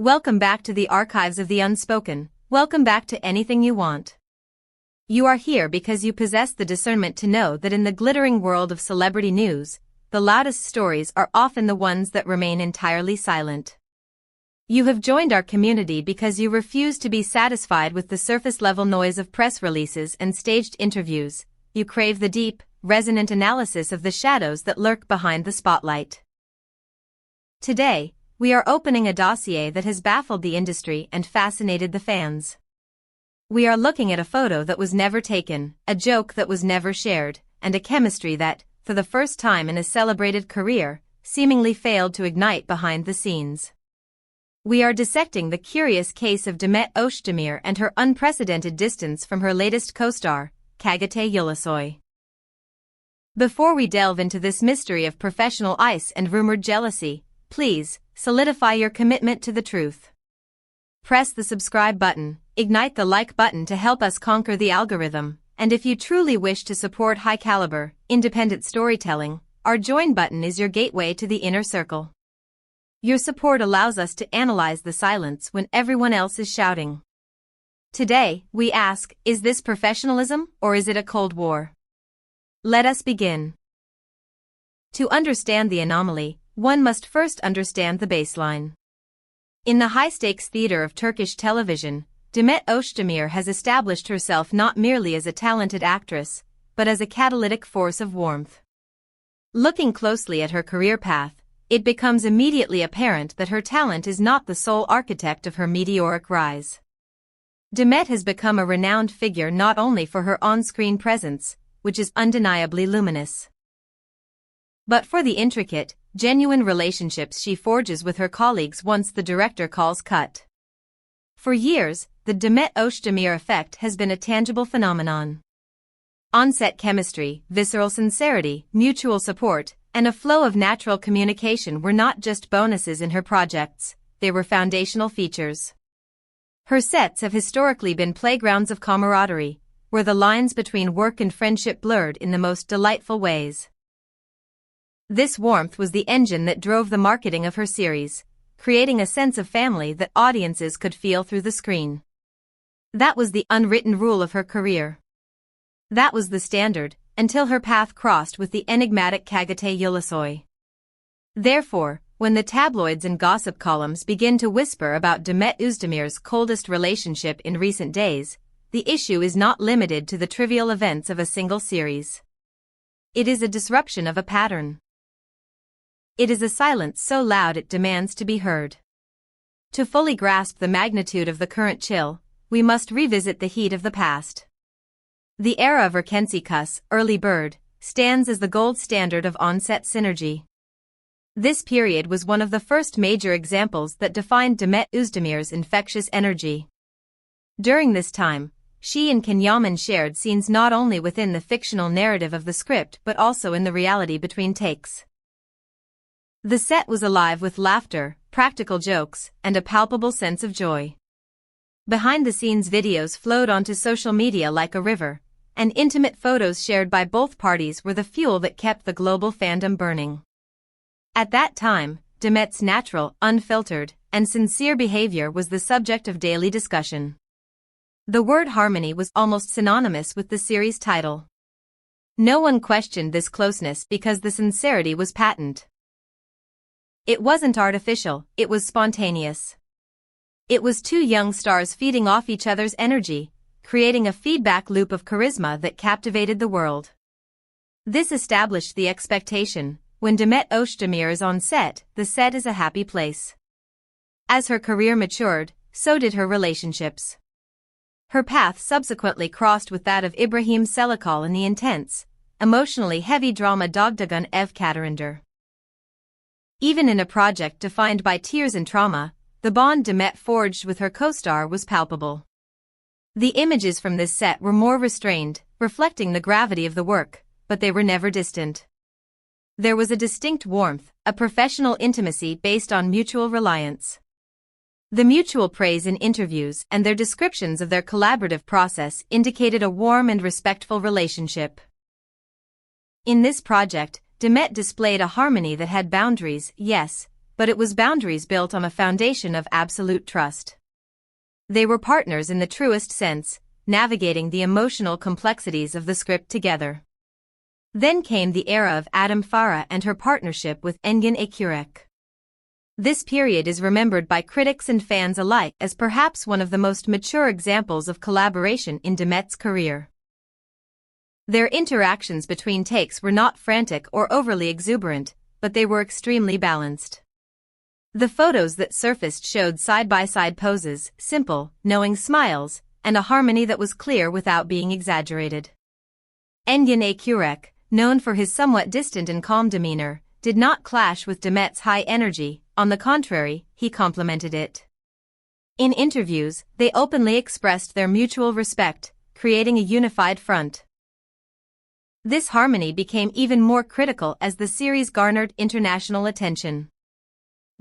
Welcome back to the archives of the unspoken. Welcome back to anything you want. You are here because you possess the discernment to know that in the glittering world of celebrity news, the loudest stories are often the ones that remain entirely silent. You have joined our community because you refuse to be satisfied with the surface-level noise of press releases and staged interviews. You crave the deep, resonant analysis of the shadows that lurk behind the spotlight. Today, we are opening a dossier that has baffled the industry and fascinated the fans. We are looking at a photo that was never taken, a joke that was never shared, and a chemistry that, for the first time in a celebrated career, seemingly failed to ignite behind the scenes. We are dissecting the curious case of Demet Özdemir and her unprecedented distance from her latest co-star, Çağatay Ulusoy. Before we delve into this mystery of professional ice and rumored jealousy, please, solidify your commitment to the truth. Press the subscribe button, ignite the like button to help us conquer the algorithm, and if you truly wish to support high-caliber, independent storytelling, our join button is your gateway to the inner circle. Your support allows us to analyze the silence when everyone else is shouting. Today, we ask, is this professionalism or is it a Cold War? Let us begin. To understand the anomaly, one must first understand the baseline. In the high-stakes theater of Turkish television, Demet Özdemir has established herself not merely as a talented actress, but as a catalytic force of warmth. Looking closely at her career path, it becomes immediately apparent that her talent is not the sole architect of her meteoric rise. Demet has become a renowned figure not only for her on-screen presence, which is undeniably luminous, but for the intricate, genuine relationships she forges with her colleagues once the director calls cut. For years, the Demet Özdemir effect has been a tangible phenomenon. On-set chemistry, visceral sincerity, mutual support, and a flow of natural communication were not just bonuses in her projects, they were foundational features. Her sets have historically been playgrounds of camaraderie, where the lines between work and friendship blurred in the most delightful ways. This warmth was the engine that drove the marketing of her series, creating a sense of family that audiences could feel through the screen. That was the unwritten rule of her career. That was the standard, until her path crossed with the enigmatic Cagatay Ulusoy. Therefore, when the tabloids and gossip columns begin to whisper about Demet Özdemir's coldest relationship in recent days, the issue is not limited to the trivial events of a single series. It is a disruption of a pattern. It is a silence so loud it demands to be heard. To fully grasp the magnitude of the current chill, we must revisit the heat of the past. The era of Erkenci Kuş, early bird, stands as the gold standard of on-set synergy. This period was one of the first major examples that defined Demet Özdemir's infectious energy. During this time, she and Can Yaman shared scenes not only within the fictional narrative of the script but also in the reality between takes. The set was alive with laughter, practical jokes, and a palpable sense of joy. Behind-the-scenes videos flowed onto social media like a river, and intimate photos shared by both parties were the fuel that kept the global fandom burning. At that time, Demet's natural, unfiltered, and sincere behavior was the subject of daily discussion. The word harmony was almost synonymous with the series title. No one questioned this closeness because the sincerity was patent. It wasn't artificial, it was spontaneous. It was two young stars feeding off each other's energy, creating a feedback loop of charisma that captivated the world. This established the expectation, when Demet Özdemir is on set, the set is a happy place. As her career matured, so did her relationships. Her path subsequently crossed with that of İbrahim Çelikal in the intense, emotionally heavy drama Dogdagan Ev Kaderinde. Even in a project defined by tears and trauma, the bond Demet forged with her co-star was palpable. The images from this set were more restrained, reflecting the gravity of the work, but they were never distant. There was a distinct warmth, a professional intimacy based on mutual reliance. The mutual praise in interviews and their descriptions of their collaborative process indicated a warm and respectful relationship. In this project, Demet displayed a harmony that had boundaries, yes, but it was boundaries built on a foundation of absolute trust. They were partners in the truest sense, navigating the emotional complexities of the script together. Then came the era of Adam Farah and her partnership with Engin Akurek. This period is remembered by critics and fans alike as perhaps one of the most mature examples of collaboration in Demet's career. Their interactions between takes were not frantic or overly exuberant, but they were extremely balanced. The photos that surfaced showed side-by-side poses, simple, knowing smiles, and a harmony that was clear without being exaggerated. Engin Akurek, known for his somewhat distant and calm demeanor, did not clash with Demet's high energy. On the contrary, he complemented it. In interviews, they openly expressed their mutual respect, creating a unified front. This harmony became even more critical as the series garnered international attention.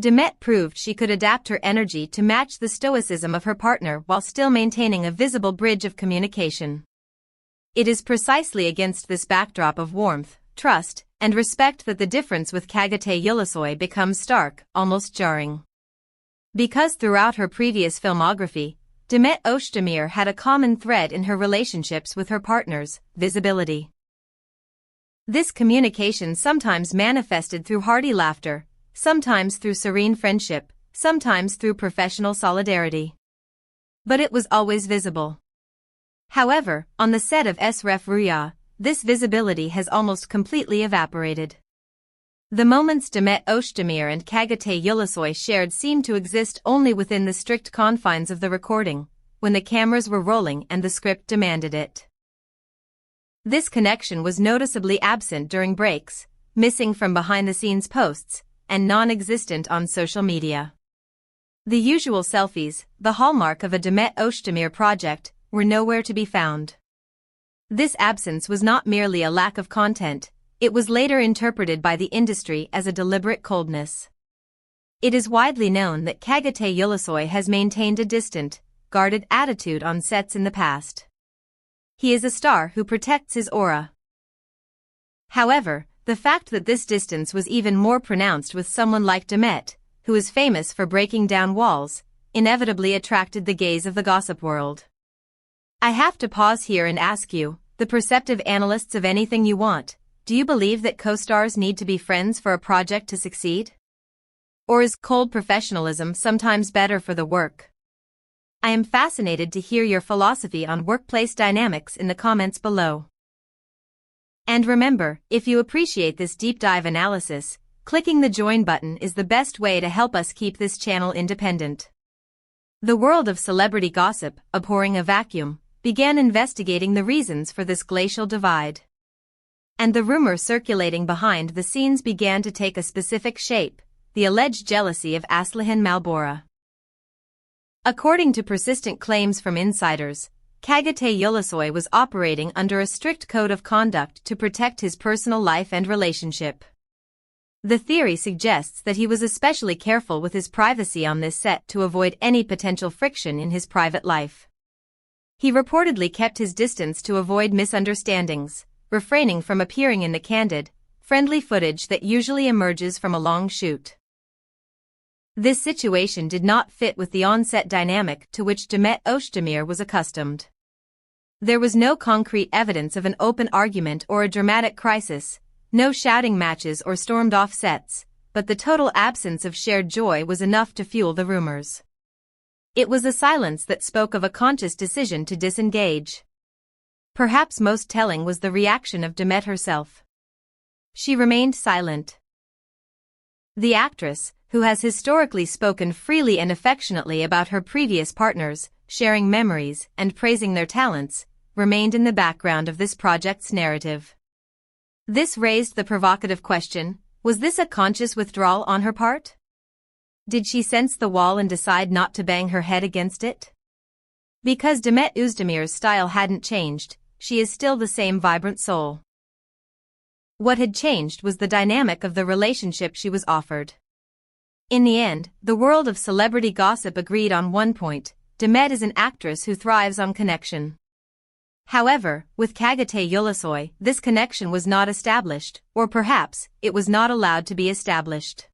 Demet proved she could adapt her energy to match the stoicism of her partner while still maintaining a visible bridge of communication. It is precisely against this backdrop of warmth, trust, and respect that the difference with Çağatay Ulusoy becomes stark, almost jarring. Because throughout her previous filmography, Demet Özdemir had a common thread in her relationships with her partners: visibility. This communication sometimes manifested through hearty laughter, sometimes through serene friendship, sometimes through professional solidarity. But it was always visible. However, on the set of Esref Rüya, this visibility has almost completely evaporated. The moments Demet Özdemir and Cagatay Ulusoy shared seemed to exist only within the strict confines of the recording, when the cameras were rolling and the script demanded it. This connection was noticeably absent during breaks, missing from behind-the-scenes posts, and non-existent on social media. The usual selfies, the hallmark of a Demet Özdemir project, were nowhere to be found. This absence was not merely a lack of content, it was later interpreted by the industry as a deliberate coldness. It is widely known that Cagatay Ulusoy has maintained a distant, guarded attitude on sets in the past. He is a star who protects his aura. However, the fact that this distance was even more pronounced with someone like Demet, who is famous for breaking down walls, inevitably attracted the gaze of the gossip world. I have to pause here and ask you, the perceptive analysts of Anything You Want, do you believe that co-stars need to be friends for a project to succeed? Or is cold professionalism sometimes better for the work? I am fascinated to hear your philosophy on workplace dynamics in the comments below. And remember, if you appreciate this deep dive analysis, clicking the join button is the best way to help us keep this channel independent. The world of celebrity gossip, abhorring a vacuum, began investigating the reasons for this glacial divide. And the rumor circulating behind the scenes began to take a specific shape: the alleged jealousy of Aslihan Malbora. According to persistent claims from insiders, Cagatay Ulusoy was operating under a strict code of conduct to protect his personal life and relationship. The theory suggests that he was especially careful with his privacy on this set to avoid any potential friction in his private life. He reportedly kept his distance to avoid misunderstandings, refraining from appearing in the candid, friendly footage that usually emerges from a long shoot. This situation did not fit with the on-set dynamic to which Demet Özdemir was accustomed. There was no concrete evidence of an open argument or a dramatic crisis, no shouting matches or stormed-off sets, but the total absence of shared joy was enough to fuel the rumors. It was a silence that spoke of a conscious decision to disengage. Perhaps most telling was the reaction of Demet herself. She remained silent. The actress, who has historically spoken freely and affectionately about her previous partners, sharing memories and praising their talents, remained in the background of this project's narrative. This raised the provocative question: was this a conscious withdrawal on her part? Did she sense the wall and decide not to bang her head against it? Because Demet Özdemir's style hadn't changed, she is still the same vibrant soul. What had changed was the dynamic of the relationship she was offered. In the end, the world of celebrity gossip agreed on one point: Demet is an actress who thrives on connection. However, with Cagatay Ulusoy, this connection was not established, or perhaps, it was not allowed to be established.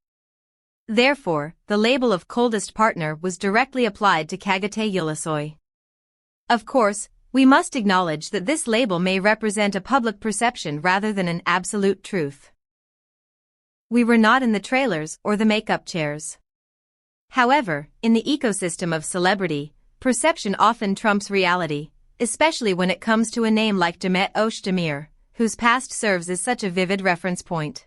Therefore, the label of coldest partner was directly applied to Cagatay Ulusoy. Of course, we must acknowledge that this label may represent a public perception rather than an absolute truth. We were not in the trailers or the makeup chairs. However, in the ecosystem of celebrity, perception often trumps reality, especially when it comes to a name like Demet Özdemir, whose past serves as such a vivid reference point.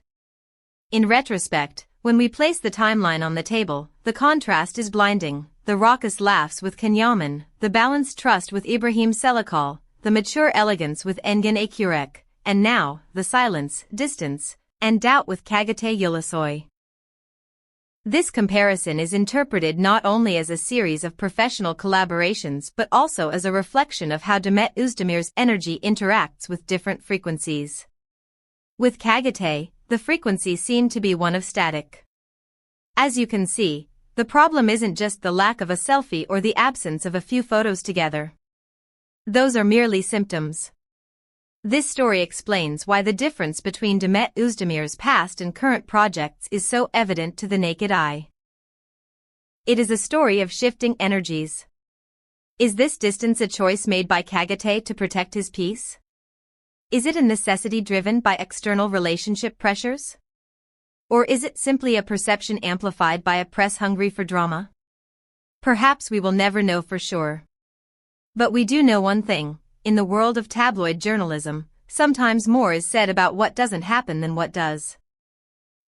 In retrospect, when we place the timeline on the table, the contrast is blinding. The raucous laughs with Kenyaman, the balanced trust with Ibrahim Selikal, the mature elegance with Engin Akurek, and now, the silence, distance, and doubt with Cagatay Ulusoy. This comparison is interpreted not only as a series of professional collaborations but also as a reflection of how Demet Özdemir's energy interacts with different frequencies. With Cagatay, the frequency seemed to be one of static. As you can see, the problem isn't just the lack of a selfie or the absence of a few photos together. Those are merely symptoms. This story explains why the difference between Demet Özdemir's past and current projects is so evident to the naked eye. It is a story of shifting energies. Is this distance a choice made by Cagatay to protect his peace? Is it a necessity driven by external relationship pressures? Or is it simply a perception amplified by a press hungry for drama? Perhaps we will never know for sure. But we do know one thing: in the world of tabloid journalism, sometimes more is said about what doesn't happen than what does.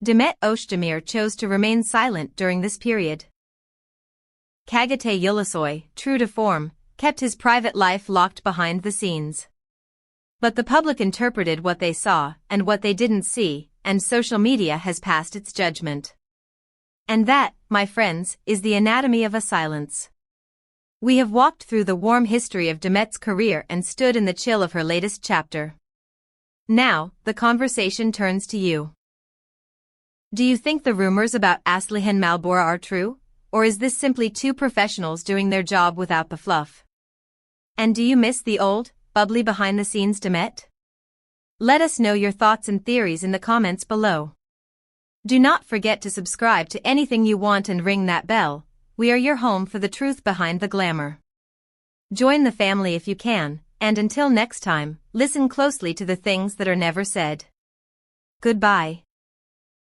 Demet Özdemir chose to remain silent during this period. Cagatay Ulusoy, true to form, kept his private life locked behind the scenes. But the public interpreted what they saw and what they didn't see, and social media has passed its judgment. And that, my friends, is the anatomy of a silence. We have walked through the warm history of Demet's career and stood in the chill of her latest chapter. Now, the conversation turns to you. Do you think the rumors about Aslihan Malbora are true, or is this simply two professionals doing their job without the fluff? And do you miss the old, bubbly behind-the-scenes Demet? Let us know your thoughts and theories in the comments below. Do not forget to subscribe to Anything You Want and ring that bell. We are your home for the truth behind the glamour. Join the family if you can, and until next time, listen closely to the things that are never said. Goodbye.